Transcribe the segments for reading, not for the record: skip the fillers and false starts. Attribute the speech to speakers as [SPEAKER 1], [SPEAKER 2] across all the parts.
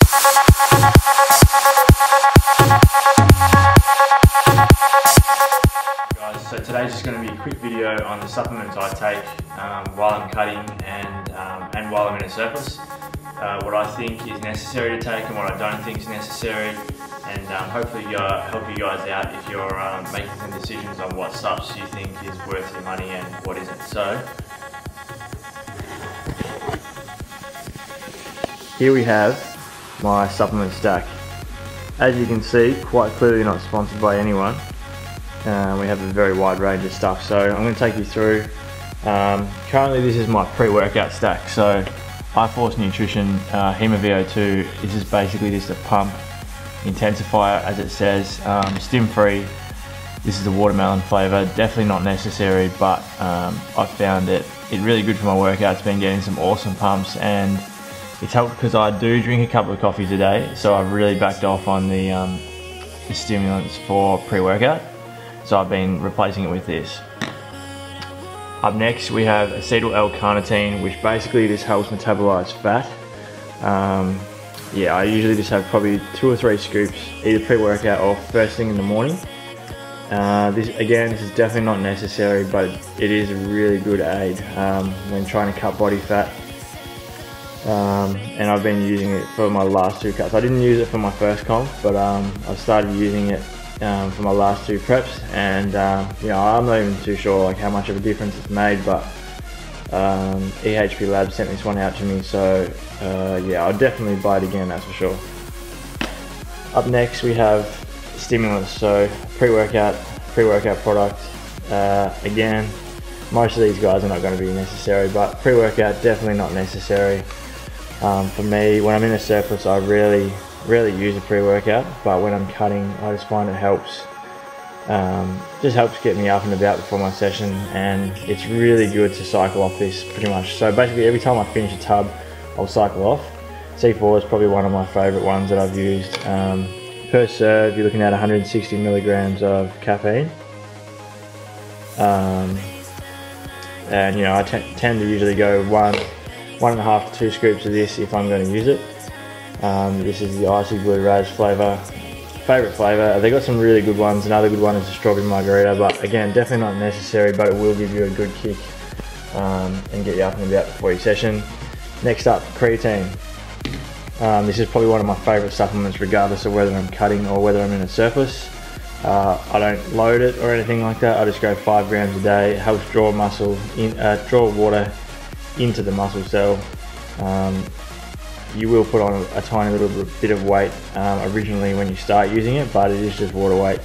[SPEAKER 1] Guys, so today's just going to be a quick video on the supplements I take while I'm cutting and while I'm in a surplus. What I think is necessary to take and what I don't think is necessary, and hopefully help you guys out if you're making some decisions on what subs you think is worth your money and what isn't. So here we have my supplement stack. As you can see, quite clearly not sponsored by anyone. We have a very wide range of stuff, so I'm going to take you through. Currently this is my pre-workout stack. So iForce Nutrition Hema VO2, this is basically just a pump intensifier, as it says, stim free. This is the watermelon flavour, definitely not necessary, but I found it really good for my workouts. Been getting some awesome pumps, and it's helped because I do drink a couple of coffees a day, so I've really backed off on the stimulants for pre-workout. So I've been replacing it with this. Up next we have acetyl L-carnitine, which basically just helps metabolize fat. Yeah, I usually just have probably 2 or 3 scoops, either pre-workout or first thing in the morning. This is definitely not necessary, but it is a really good aid when trying to cut body fat. And I've been using it for my last 2 cuts. I didn't use it for my first comp, but I've started using it for my last 2 preps, and you know, I'm not even too sure like how much of a difference it's made, but EHP Labs sent this one out to me, so yeah, I'll definitely buy it again, that's for sure. Up next we have stimulants, so pre-workout product. Again, most of these guys are not going to be necessary, but pre-workout definitely not necessary. For me, when I'm in a surplus, I rarely use a pre-workout, but when I'm cutting, I just find it helps. Just helps get me up and about before my session, and it's really good to cycle off this pretty much. So basically every time I finish a tub, I'll cycle off. C4 is probably one of my favourite ones that I've used. Per serve, you're looking at 160 milligrams of caffeine. And you know, I tend to usually go 1.5 to 2 scoops of this if I'm going to use it. This is the Icy Blue Raz flavour, favourite flavour. They got some really good ones. Another good one is the Strawberry Margarita, but again, definitely not necessary, but it will give you a good kick and get you up and about before your session. Next up, creatine. This is probably one of my favourite supplements, regardless of whether I'm cutting or whether I'm in a surplus. I don't load it or anything like that. I just go 5 grams a day. It helps draw draw water into the muscle cell. You will put on a tiny little bit of weight originally when you start using it, but it is just water weight.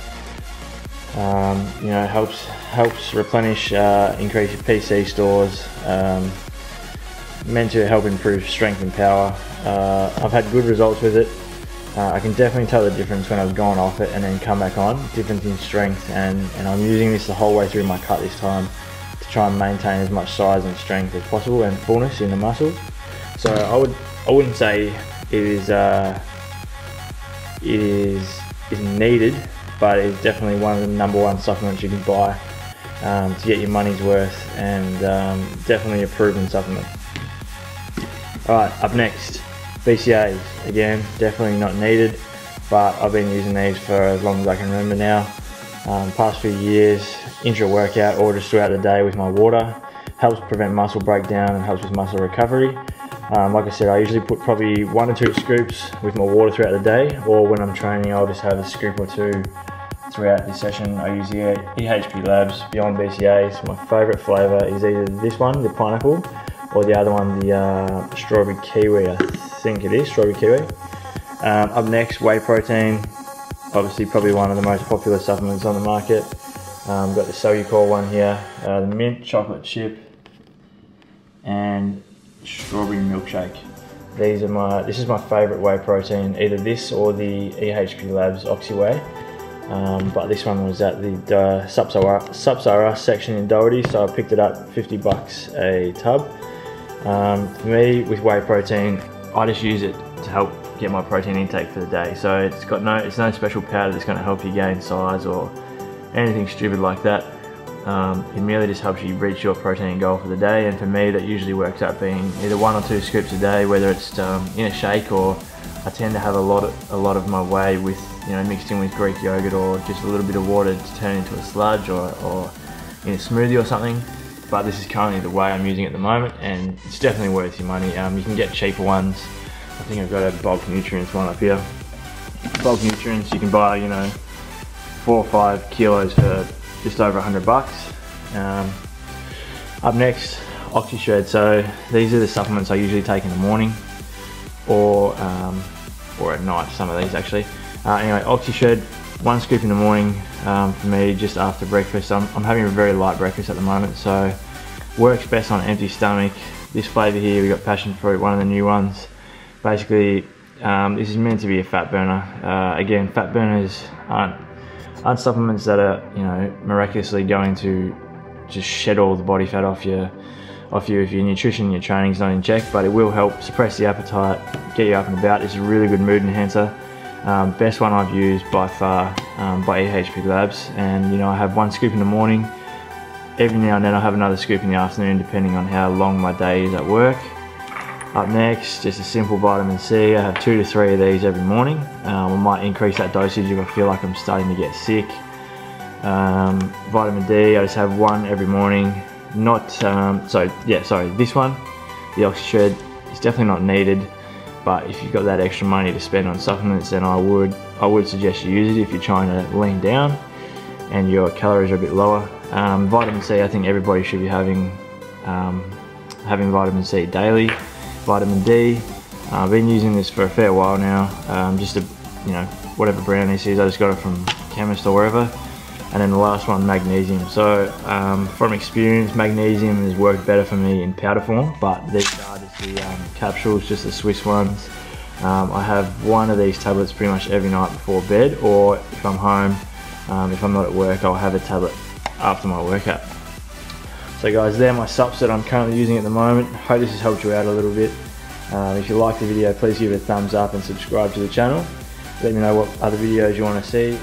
[SPEAKER 1] You know, it helps replenish, increase your PC stores. Meant to help improve strength and power. I've had good results with it. I can definitely tell the difference when I've gone off it and then come back on. Difference in strength, and I'm using this the whole way through my cut this time to try and maintain as much size and strength as possible and fullness in the muscles. So I wouldn't say it is needed, but it's definitely one of the #1 supplements you can buy to get your money's worth, and definitely a proven supplement. Alright, up next, BCAAs. Again, definitely not needed, but I've been using these for as long as I can remember now. Past few years, intra-workout or just throughout the day with my water. Helps prevent muscle breakdown and helps with muscle recovery. Like I said, I usually put probably 1 or 2 scoops with my water throughout the day, or when I'm training, I'll just have a scoop or 2 throughout the session. I use the EHP Labs Beyond BCAAs. My favourite flavour is either this one, the pineapple, or the other one, the strawberry kiwi, I think it is, strawberry kiwi. Up next, whey protein. Obviously probably one of the most popular supplements on the market. Got the Cellucor one here, the mint chocolate chip, and strawberry milkshake. This is my favourite whey protein, either this or the EHP Labs Oxy Whey. But this one was at the Sub-Sahara section in Doherty, so I picked it up, 50 bucks a tub. For me, with whey protein, I just use it to help get my protein intake for the day. So it's no special powder that's going to help you gain size or anything stupid like that. It merely just helps you reach your protein goal for the day, and for me that usually works out being either 1 or 2 scoops a day, whether it's in a shake or I tend to have a lot of my whey with, mixed in with Greek yogurt or just a little bit of water to turn into a sludge or in a smoothie or something. But this is currently the whey I'm using at the moment, and it's definitely worth your money. You can get cheaper ones. I think I've got a Bulk Nutrients one up here. Bulk Nutrients, you can buy 4 or 5 kilos for just over $100. Up next, OxyShred. So these are the supplements I usually take in the morning or at night, some of these actually. Anyway, OxyShred, 1 scoop in the morning for me just after breakfast. I'm having a very light breakfast at the moment, so works best on an empty stomach. This flavour here, we got passion fruit, one of the new ones. Basically, this is meant to be a fat burner. Again, fat burners aren't supplements that are miraculously going to just shed all the body fat off you if your nutrition and your training is not in check, but it will help suppress the appetite, get you up and about. It's a really good mood enhancer. Best one I've used by far by EHP Labs, and I have 1 scoop in the morning. Every now and then I have another scoop in the afternoon depending on how long my day is at work. Up next, just a simple vitamin C. I have 2 to 3 of these every morning. I might increase that dosage if I feel like I'm starting to get sick. Vitamin D, I just have 1 every morning. This one, the OxyShred, is definitely not needed, but if you've got that extra money to spend on supplements, then I would suggest you use it if you're trying to lean down and your calories are a bit lower. Vitamin C, I think everybody should be having vitamin C daily. Vitamin D, I've been using this for a fair while now. Just whatever brand this is, I just got it from chemist or wherever. And then the last one, magnesium. So from experience, magnesium has worked better for me in powder form, but these are just the capsules, just the Swiss ones. I have 1 of these tablets pretty much every night before bed, or if I'm home, if I'm not at work, I'll have a tablet after my workout. So guys, they're my subs that I'm currently using at the moment. Hope this has helped you out a little bit. If you like the video, please give it a thumbs up and subscribe to the channel. Let me know what other videos you want to see.